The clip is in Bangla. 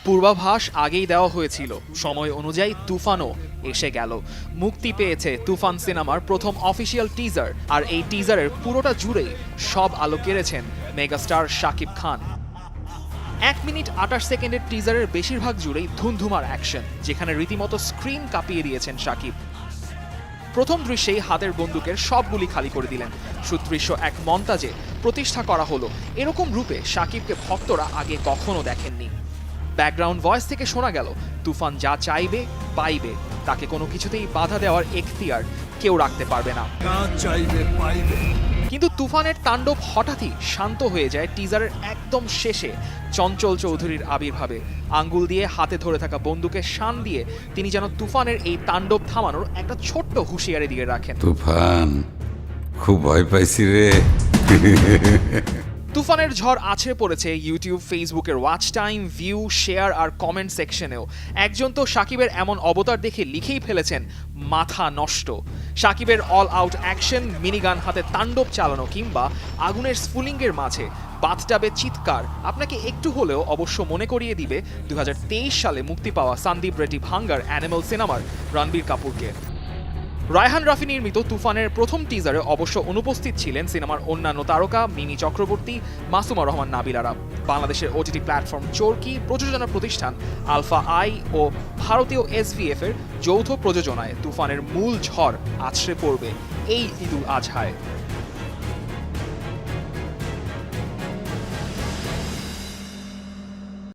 পূর্বাভাস আগেই দেওয়া হয়েছিল, সময় অনুযায়ী তুফানও এসে গেল। মুক্তি পেয়েছে তুফান সিনেমার প্রথম অফিসিয়াল টিজার, আর এই টিজারের পুরোটা জুড়েই সব আলো কেড়েছেন মেগাস্টার শাকিব খান। 1 মিনিট 28 সেকেন্ডের টিজারের বেশিরভাগ জুড়েই ধুমধুমার অ্যাকশন, যেখানে রীতিমতো স্ক্রিন কাঁপিয়ে দিয়েছেন শাকিব। প্রথম দৃশ্যেই হাতের বন্দুকের সব গুলি খালি করে দিলেন। সুদৃশ্য এক মন্তাজে প্রতিষ্ঠা করা হলো এরকম রূপে শাকিবকে ভক্তরা আগে কখনো দেখেননি। ব্যাকগ্রাউন্ড ভয়েস থেকে শোনা গেল, তুফান যা চাইবে পাইবে, তাকে কোনো কিছুতেই বাধা দেওয়ার এখতিয়ার কেউ রাখতে পারবে না। কিন্তু তুফানের তাণ্ডব হঠাৎই শান্ত হয়ে যায় টিজারের একদম শেষে চঞ্চল চৌধুরীর আবির্ভাবে। আঙ্গুল দিয়ে হাতে ধরে থাকা বন্দুকের শান দিয়ে তিনি যেন তুফানের এই তাণ্ডব থামানোর একটা ছোট্ট হুঁশিয়ারি দিয়ে রাখেন। তুফান, খুব ভয় পাইছি রে। তুফানের ঝড় আছড়ে পড়েছে ইউটিউব, ফেসবুকের ওয়াচ টাইম, ভিউ, শেয়ার আর কমেন্ট সেকশনেও। একজন তো শাকিবের এমন অবতার দেখে লিখেই ফেলেছেন, মাথা নষ্ট। শাকিবের অল আউট অ্যাকশন, মিনিগান হাতে তাণ্ডব চালানো কিংবা আগুনের স্ফুলিঙ্গের মাঝে বাথটাবে চিৎকার আপনাকে একটু হলেও অবশ্য মনে করিয়ে দিবে 2023 সালে মুক্তি পাওয়া সন্দীপ রেড্ডি ভাঙ্গার অ্যানিমাল সিনেমার রণবীর কাপুরকে। রায়হান রাফি নির্মিত তুফানের প্রথম টিজারে অবশ্য অনুপস্থিত ছিলেন সিনেমার অন্যান্য তারকা মিমি চক্রবর্তী, মাসুমা রহমান নাবিলারা। বাংলাদেশের ওটিটি প্ল্যাটফর্ম চরকি, প্রযোজনা প্রতিষ্ঠান আলফা আই ও ভারতীয় এসভিএফ এর যৌথ প্রযোজনায় তুফানের মূল ঝড় আছড়ে পড়বে এই ঈদুল আজহায়।